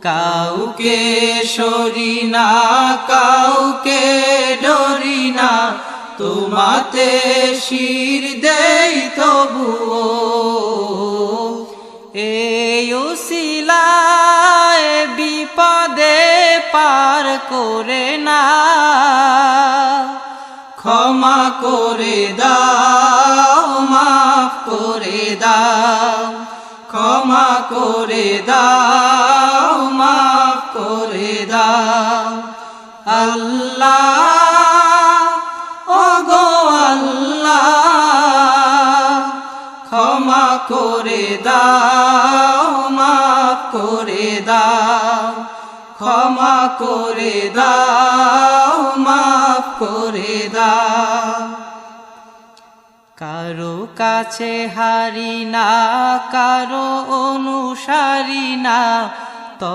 কাউকে সরি না, কাউকে ডরি না, তোমাতে শির দেই তবুও। এই উসিলায় বিপদে পার করে না, ক্ষমা করে দাও, মাফ করে দাও, ক্ষমা করে দাও, মাফ করে দাও। আল্লাহ ওগো আল্লাহ, ক্ষমা করে দাও, মাফ করে দাও, ক্ষমা করে দাও, মাফ করে দাও। কারো কাছে হারি না, কারো অনুসারী না,